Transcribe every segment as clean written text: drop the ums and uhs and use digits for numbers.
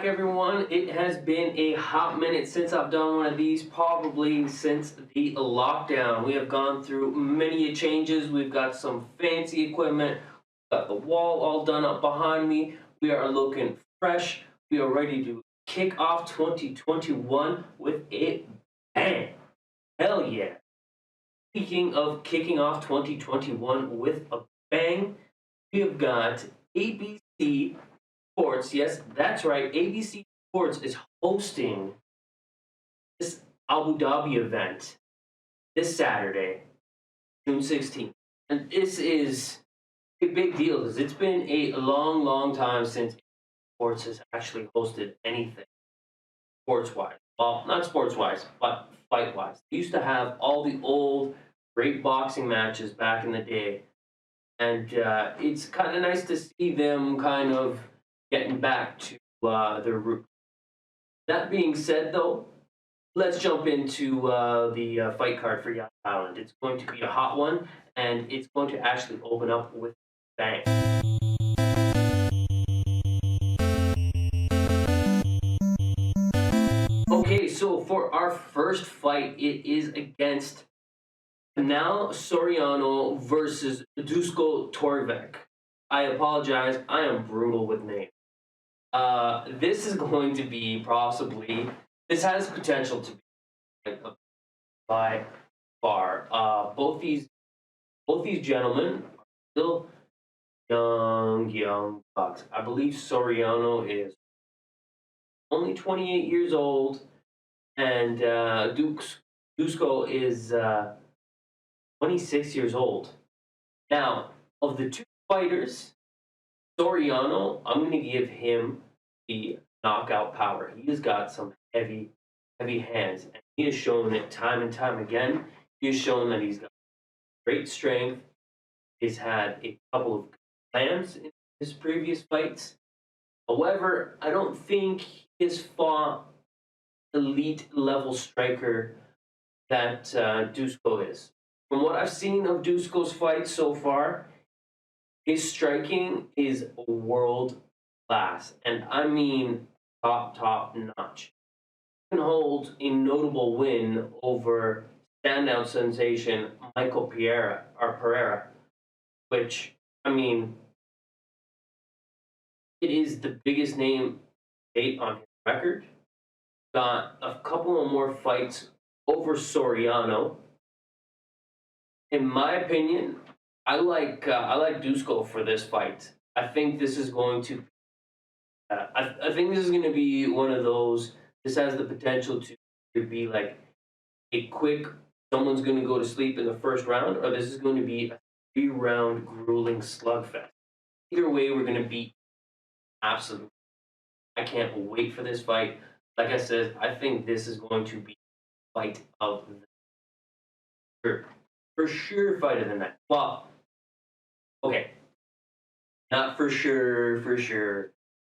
back, everyone. It has been a hot minute since I've done one of these, probably since the lockdown. We have gone through many changes. We've got some fancy equipment. We've got the wall all done up behind me. We are looking fresh. We are ready to kick off 2021 with a bang. Hell yeah. Speaking of kicking off 2021 with a bang, we have got ABC Sports. Yes, that's right. ABC Sports is hosting this Abu Dhabi event this Saturday, June 16th. And this is a big deal because it's been a long, long time since sports has actually hosted anything sports wise. Well, not sports wise, but fight wise. They used to have all the old great boxing matches back in the day. And it's kind of nice to see them kind of getting back to their roots. That being said, though, let's jump into the fight card for Young Island. It's going to be a hot one, and it's going to actually open up with bang. Okay, so for our first fight, it is against now Soriano versus Dusko Torvik. I apologize, I am brutal with names. This is going to be possibly. This has potential to be like by far. Both these gentlemen are still young bucks. I believe Soriano is only 28 years old, and Dusko is 26 years old. Now, of the two fighters, Soriano, I'm going to give him the knockout power. He has got some heavy hands, and he has shown it time and time again. He has shown that he's got great strength. He's had a couple of slams in his previous fights. However, I don't think he has fought elite level striker that Dusko is. From what I've seen of Dusko's fights so far, his striking is world class, and I mean top notch. He can hold a notable win over standout sensation Michael Pereira, which I mean it is the biggest name date on his record. Got a couple of more fights over Soriano. In my opinion, I like Dusko for this fight. I think this is going to. I think this is going to be one of those. This has the potential to be like a quick. Someone's going to go to sleep in the first round, or this is going to be a 3-round grueling slugfest. Either way, we're going to beat absolutely. I can't wait for this fight. Like I said, I think this is going to be a fight of the for sure fight of the night. Well, okay, not for sure,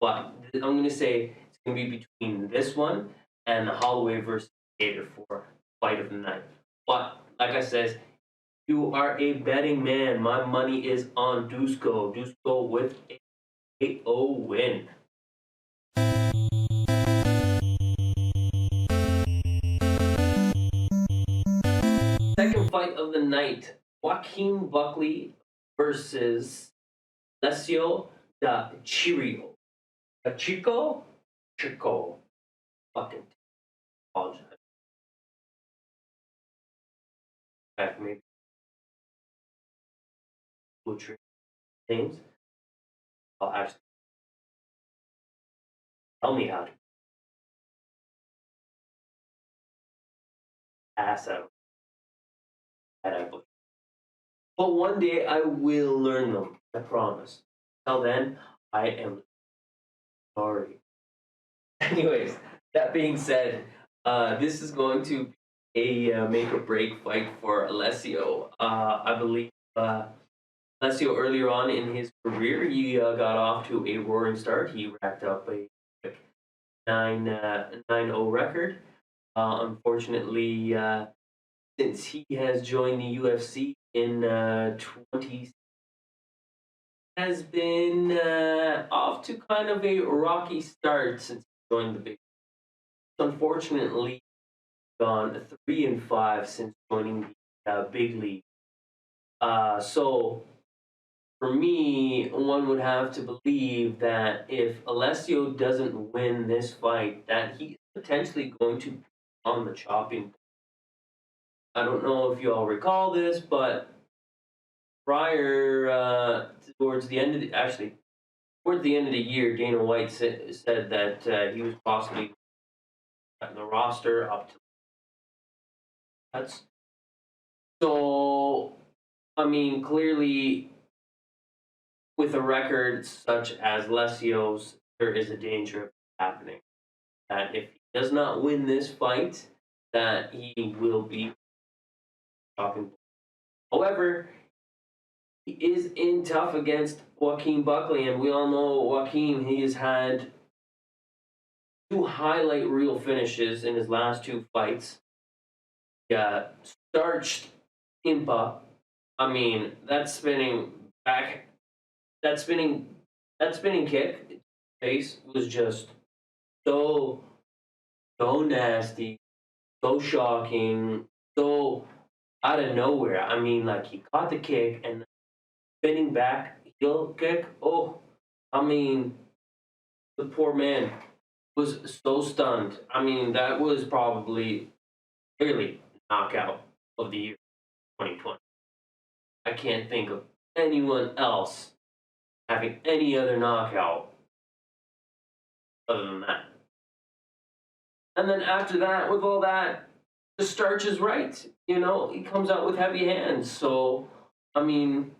but I'm gonna say it's gonna be between this one and the Holloway versus Katter for fight of the night. But like I said, you are a betting man. My money is on Dusko. Dusko with a KO win. Second fight of the night: Joaquin Buckley versus Alessio da Chirio. Chico. Fucking apologize. Back maybe butchering names. I'll actually tell me how to ass out that I butcher. But one day I will learn them. I promise. Till then, I am sorry. Anyways, that being said, this is going to be a make or break fight for Alessio. I believe Alessio earlier on in his career, he got off to a roaring start. He racked up a quick 9-0 record. Unfortunately, since he has joined the UFC in 20, has been off to kind of a rocky start since joined the big. Unfortunately, gone 3-5 since joining the big league. So for me, one would have to believe that if Alessio doesn't win this fight, that he is potentially going to be on the chopping block. I don't know if you all recall this, but prior towards the end of the actually towards the end of the year, Dana White said that he was possibly cutting the roster up to cuts. So, I mean, clearly, with a record such as Lesio's, there is a danger of happening. That if he does not win this fight, that he will be chopping. However, he is in tough against Joaquin Buckley, and we all know Joaquin. He has had two highlight reel finishes in his last two fights. He starched Impa. I mean, that spinning back, that spinning, that spinning kick face was just so so nasty, so shocking, so out of nowhere. I mean, like he caught the kick and spinning back heel kick. Oh, I mean, the poor man was so stunned. I mean, that was probably clearly knockout of the year 2020. I can't think of anyone else having any other knockout other than that. And then after that, with all that, the starch is right. You know, he comes out with heavy hands. So, I mean,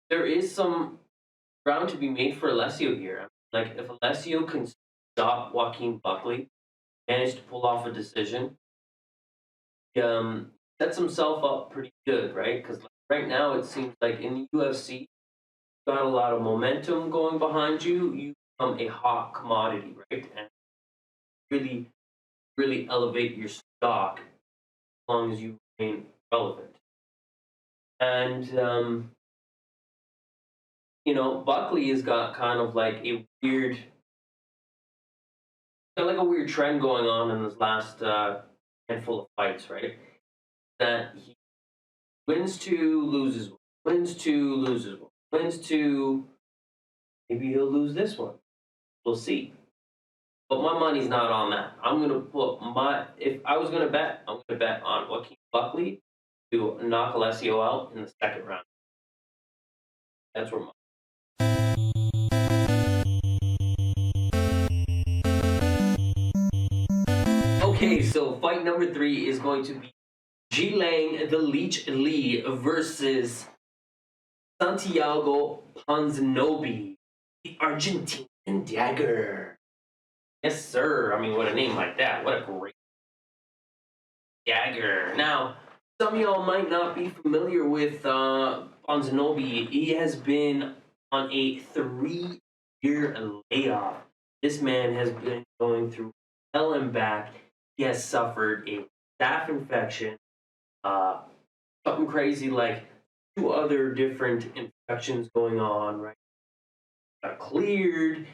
there is some ground to be made for Alessio here. Like, if Alessio can stop Joaquin Buckley, manage to pull off a decision, he sets himself up pretty good, right? Because right now it seems like in the UFC, you've got a lot of momentum going behind you. You become a hot commodity, right? And really, really elevate your stock as long as you remain relevant. And you know, Buckley has got kind of like a weird, got like a weird trend going on in his last handful of fights, right? That he wins two, loses one, wins two, loses one, wins two. Maybe he'll lose this one. We'll see. But my money's not on that. I'm gonna put my if I was gonna bet, I'm gonna bet on Joaquin Buckley to knock Alessio out in the second round. That's where my okay, so fight number 3 is going to be Jilang the Leech Lee versus Santiago Ponzinobi, the Argentinian dagger. Yes, sir. I mean, what a name like that. What a great dagger. Now, some of y'all might not be familiar with Ponzinobi. He has been on a 3-year layoff. This man has been going through hell and back. He has suffered a staph infection, something crazy like 2 other different infections going on, right? Got cleared,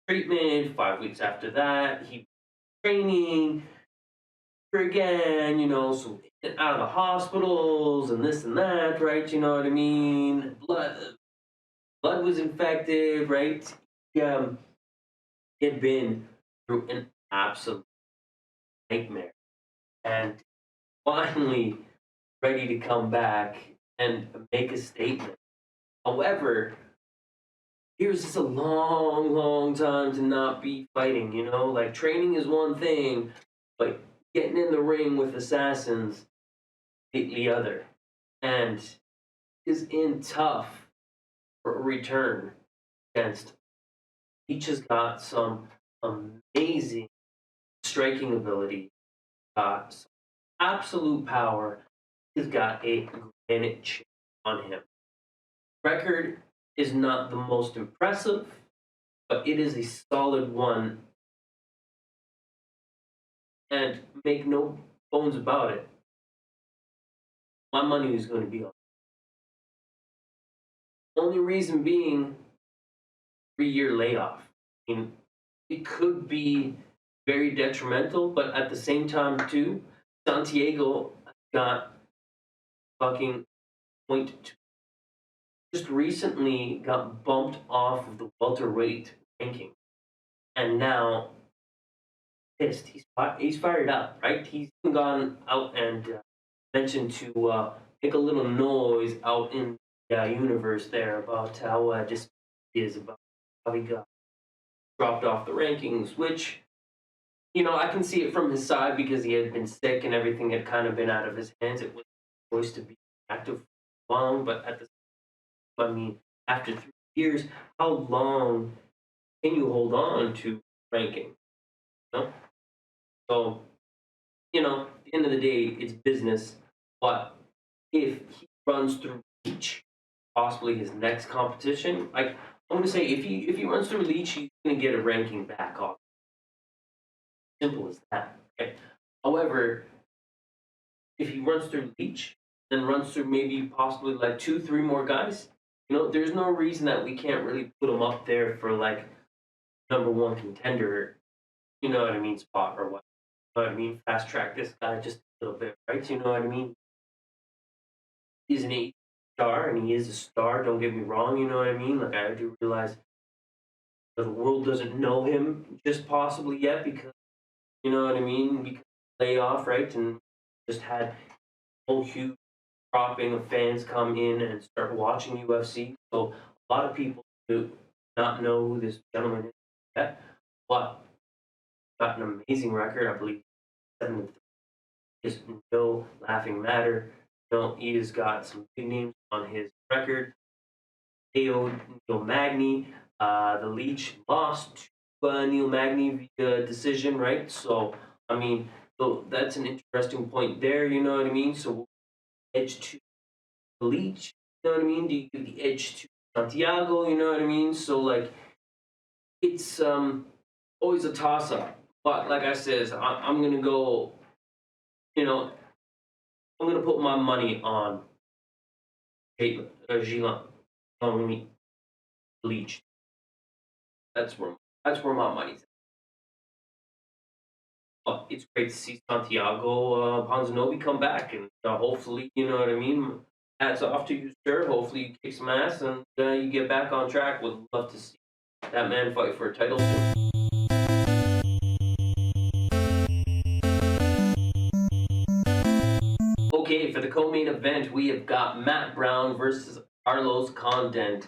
treatment, 5 weeks after that, he training again, you know, so out of the hospitals and this and that, right? You know what I mean? Blood was infected, right? He had been through an absolute nightmare. And finally ready to come back and make a statement. However, here's just a long, long time to not be fighting, you know? Like, training is one thing, but getting in the ring with assassins, completely other. And is in tough for a return against. Each has got some amazing striking ability, got some absolute power. He's got a granite chip on him. Record is not the most impressive, but it is a solid one. And make no bones about it, my money is going to be on. Only reason being, 3-year layoff. I mean, it could be very detrimental, but at the same time, too, Santiago got fucking point to just recently got bumped off of the welterweight ranking, and now pissed. He's fired up, right? He's gone out and mentioned to make a little noise out in the universe there about how just he is about how he got dropped off the rankings, which I can see it from his side because he had been sick and everything had kind of been out of his hands. It was supposed to be active for long, but at the I mean, after 3 years, how long can you hold on to ranking? You know? So, at the end of the day, it's business. But if he runs through each, possibly his next competition, like I'm gonna say, if he runs through Leach, he's gonna get a ranking back off. Simple as that. Okay. However, if he runs through Leach, then runs through maybe possibly like two, three more guys, there's no reason that we can't really put him up there for like number one contender, what I mean, spot or what. You know what I mean? Fast track this guy just a little bit, right? You know what I mean? He's an eight star and he is a star, don't get me wrong, you know what I mean? Like I do realize the world doesn't know him just possibly yet because you know what I mean? Because layoff, right? And just had a whole huge dropping of fans come in and start watching UFC. So a lot of people do not know who this gentleman is yet, but got an amazing record. I believe 7-3 is no laughing matter. He has got some big names on his record. KO'd Neil Magny. The Leech lost to Neil Magny via decision, right? So, I mean, so that's an interesting point there, you know what I mean? So, edge to the Leech, you know what I mean? Do you give the edge to Santiago, you know what I mean? So, like, it's always a toss up. But, like I says, I'm going to go, you know, I'm going to put my money on Gilan, on Leech. That's where my money's at. But it's great to see Santiago Ponzinobi come back, and hopefully, you know what I mean. Hats off to you, sir. Hopefully, you kick some ass and you get back on track. Would love to see that man fight for a title soon. Okay, for the co-main event, we have got Matt Brown versus Carlos Condon.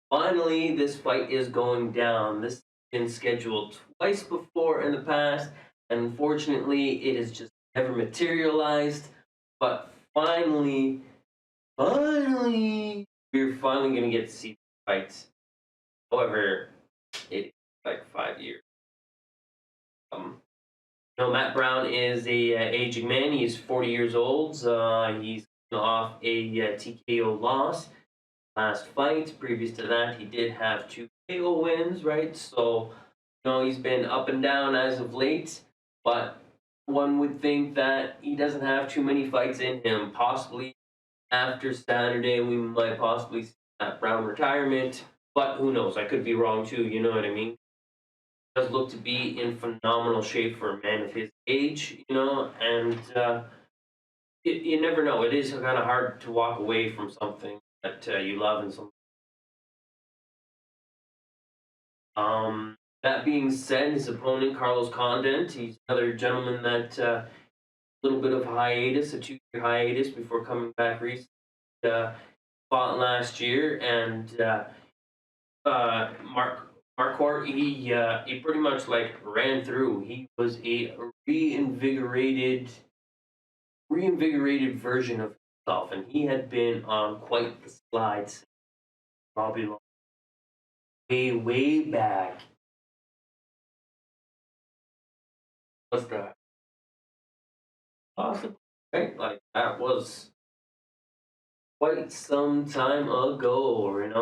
Finally, this fight is going down. This has been scheduled twice before in the past, and unfortunately, it has just never materialized. But finally, we're finally going to get to see fights. However, it is like 5 years. Matt Brown is a aging man. He's 40 years old. He's off a TKO loss last fight. Previous to that, he did have two KO wins, right? So, he's been up and down as of late, but one would think that he doesn't have too many fights in him. Possibly after Saturday, we might possibly see that Brown retirement, but who knows? I could be wrong too, you know what I mean? Does look to be in phenomenal shape for a man of his age, and you never know. It is kind of hard to walk away from something that you love and something. That being said, his opponent Carlos Condon, he's another gentleman that little bit of hiatus, a 2-year hiatus before coming back recently. Fought last year, and Marquardt, he pretty much like ran through. He was a reinvigorated version of himself, and he had been on quite the slide since probably way back. What's that? Possibly, right? Like that was quite some time ago, and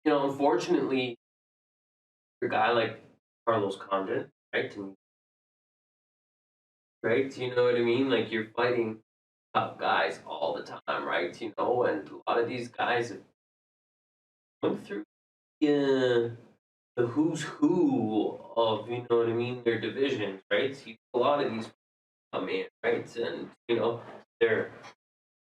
unfortunately, a guy like Carlos Condon, right? Right? You know what I mean? Like you're fighting top guys all the time, right? And a lot of these guys have going through the who's who of, you know what I mean, their divisions, right? So a lot of these come in, right? And, you know, their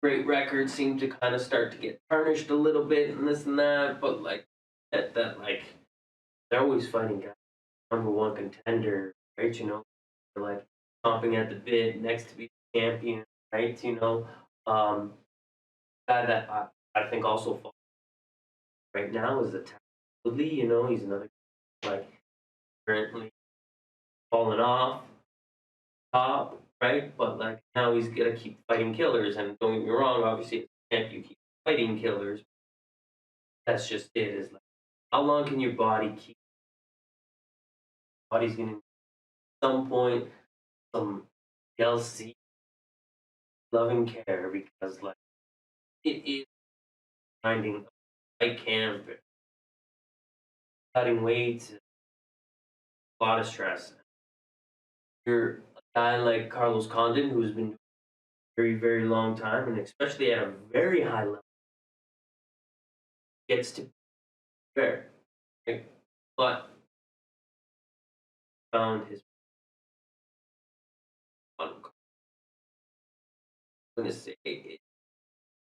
great records seem to kind of start to get tarnished a little bit and this and that, but like that like they're always fighting guys, number one contender, right? You know, they're like chomping at the bit next to be champion, right? You know, guy that I think also fought right now is the Woodley. You know, he's another like currently falling off top, right? But like now he's gonna keep fighting killers, and don't get me wrong, obviously if you keep fighting killers, that's just it. Is like how long can your body keep? Body's gonna at some point some LC loving care because like it is finding I can cutting weight, a lot of stress. You're a guy like Carlos Condon who's been very, very long time, and especially at a very high level, gets to be fair. Right? But found his I'm gonna say it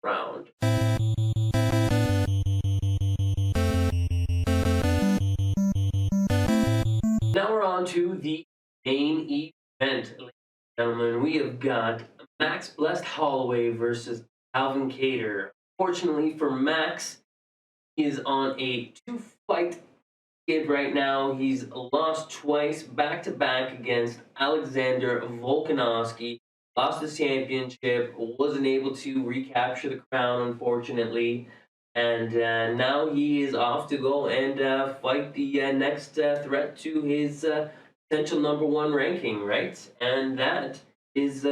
round. Now we're on to the main event, ladies and gentlemen. We have got Max Blessed Holloway versus Alvin Kattar. Fortunately for Max, he is on a two-fight skid right now. He's lost twice, back-to-back against Alexander Volkanovski. Lost the championship, wasn't able to recapture the crown, unfortunately. And now he is off to go and fight the next threat to his potential number one ranking, right? And that is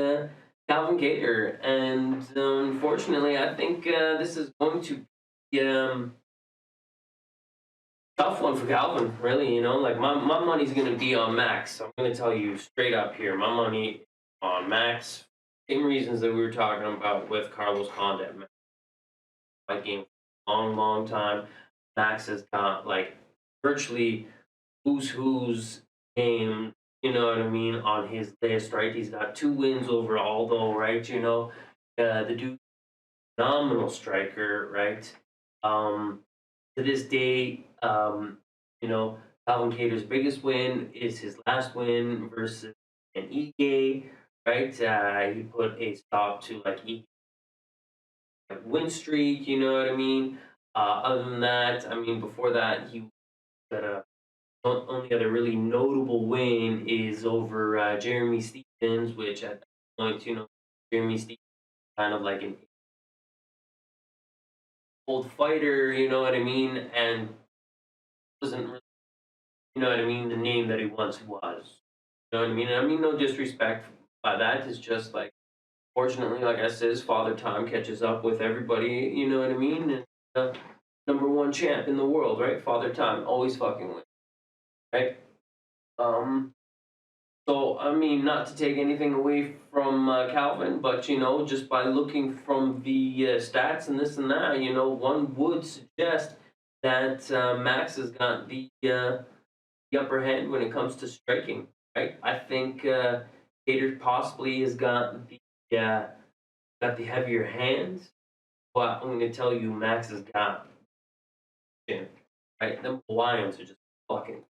Calvin Kattar. And unfortunately, I think this is going to be tough one for Calvin, really. You know, like my money's going to be on Max. I'm going to tell you straight up here. My money on Max. Same reasons that we were talking about with Carlos Condon. Fight game long, long time. Max has got like virtually who's game, you know what I mean, on his list, right? He's got 2 wins over Aldo, right? You know, the dude, phenomenal striker, right? To this day, you know, Calvin Kattar's biggest win is his last win versus an Ige, right? He put a stop to like Ige win streak, you know what I mean? Other than that, I mean, before that, he got a only other really notable win is over Jeremy Stephens, which at that point, you know, Jeremy Stephens kind of like an old fighter, you know what I mean, and wasn't really, you know what I mean, the name that he once was. You know what I mean? And I mean, no disrespect by that. It's just like, fortunately, like I says, Father Time catches up with everybody. You know what I mean? And number one champ in the world, right? Father Time always fucking wins, right? Um, So, I mean, not to take anything away from Calvin, but, you know, just by looking from the stats and this and that, you know, one would suggest that Max has got the upper hand when it comes to striking, right? I think Kattar possibly has got the heavier hands, but I'm going to tell you, Max has got chin, right? Them Hawaiians are just fucking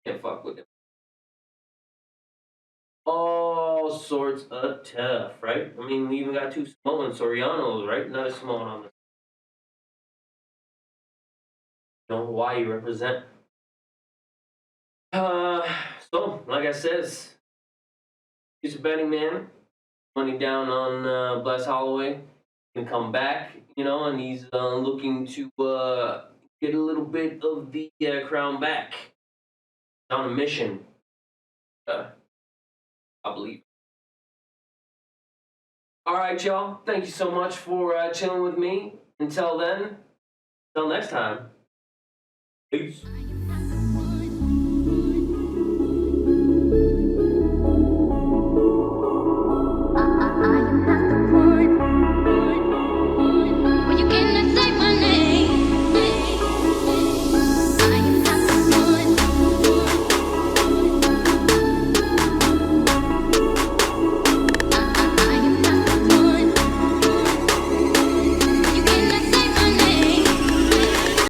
can't fuck with them. All sorts of tough, right? I mean, we even got 2 Samoan Sorianos, right? Another Samoan on the Hawaii represent. Uh, so, like I says, he's a betting man. Money down on Bless Holloway. Gonna come back, you know, and he's looking to get a little bit of the crown back. On a mission, I believe. All right, y'all. Thank you so much for chilling with me. Until then, until next time. Peace.